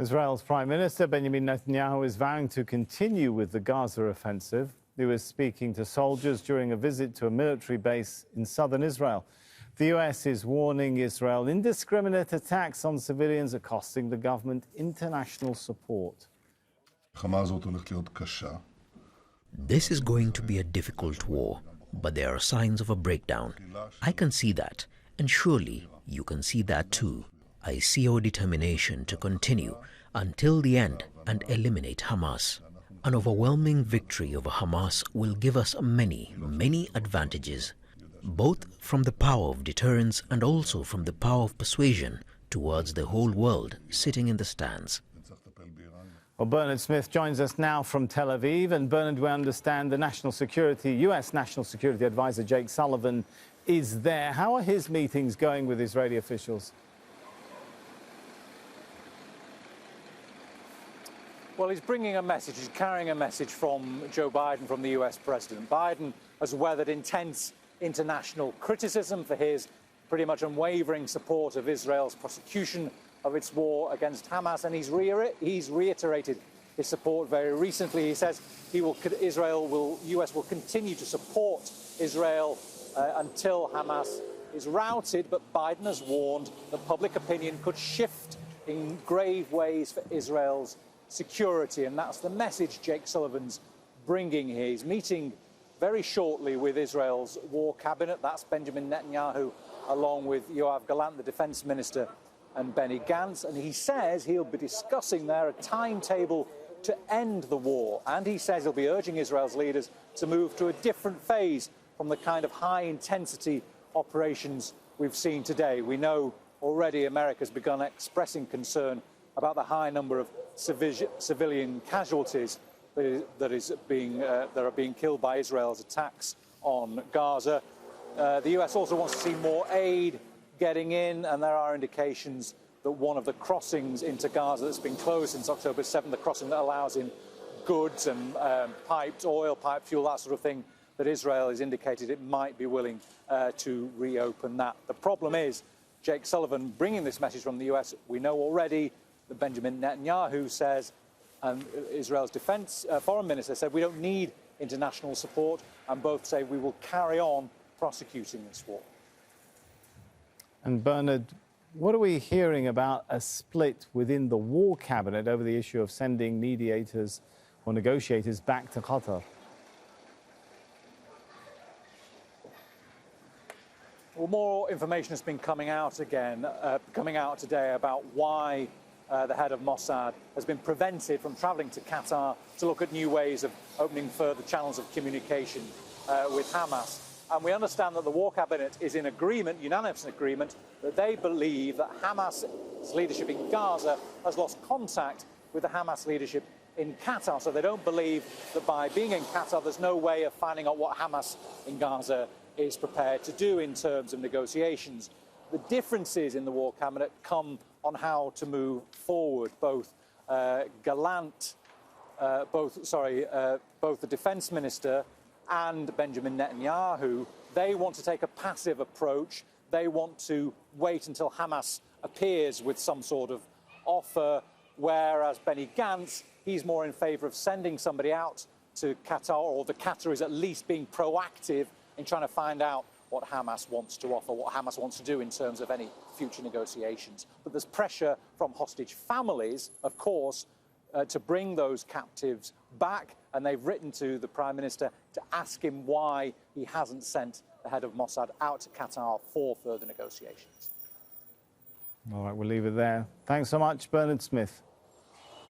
Israel's Prime Minister Benjamin Netanyahu is vowing to continue with the Gaza offensive. He was speaking to soldiers during a visit to a military base in southern Israel. The US is warning Israel indiscriminate attacks on civilians are costing the government international support. This is going to be a difficult war, but there are signs of a breakdown. I can see that, and surely you can see that too. I see our determination to continue until the end and eliminate Hamas. An overwhelming victory over Hamas will give us many, many advantages, both from the power of deterrence and also from the power of persuasion towards the whole world sitting in the stands. Well, Bernard Smith joins us now from Tel Aviv. And Bernard, we understand the US National Security Advisor Jake Sullivan is there. How are his meetings going with Israeli officials? Well, he's bringing a message, he's carrying a message from Joe Biden, from the US President. Biden has weathered intense international criticism for his pretty much unwavering support of Israel's prosecution of its war against Hamas, and he's reiterated his support very recently. He says US will continue to support Israel until Hamas is routed, but Biden has warned that public opinion could shift in grave ways for Israel's security, and that's the message Jake Sullivan's bringing here. He's meeting very shortly with Israel's war cabinet. That's Benjamin Netanyahu, along with Yoav Gallant, the defense minister, and Benny Gantz, and he says he'll be discussing there a timetable to end the war, and he says he'll be urging Israel's leaders to move to a different phase from the kind of high-intensity operations we've seen today. We know already America's begun expressing concern about the high number of civilian casualties that are being killed by Israel's attacks on Gaza. The US also wants to see more aid getting in, and there are indications that one of the crossings into Gaza that's been closed since October 7th, the crossing that allows in goods and piped oil, piped fuel, that sort of thing, that Israel has indicated it might be willing to reopen that. The problem is, Jake Sullivan bringing this message from the US, we know already that Benjamin Netanyahu says, and Israel's foreign minister said, we don't need international support, and both say we will carry on prosecuting this war. And Bernard, what are we hearing about a split within the war cabinet over the issue of sending mediators or negotiators back to Qatar? Well, more information has been coming out today about why the head of Mossad has been prevented from travelling to Qatar to look at new ways of opening further channels of communication with Hamas. And we understand that the war cabinet is in agreement, unanimous agreement, that they believe that Hamas's leadership in Gaza has lost contact with the Hamas leadership in Qatar. So they don't believe that by being in Qatar, there's no way of finding out what Hamas in Gaza is prepared to do in terms of negotiations. The differences in the war cabinet come on how to move forward. Both the defense minister and Benjamin Netanyahu, they want to take a passive approach. They want to wait until Hamas appears with some sort of offer, whereas Benny Gantz, he's more in favour of sending somebody out to Qatar, or the Qatar is at least being proactive in trying to find out what Hamas wants to offer, what Hamas wants to do in terms of any future negotiations. But there's pressure from hostage families, of course, to bring those captives back, and they've written to the Prime Minister to ask him why he hasn't sent the head of Mossad out to Qatar for further negotiations. All right, we'll leave it there. Thanks so much, Bernard Smith.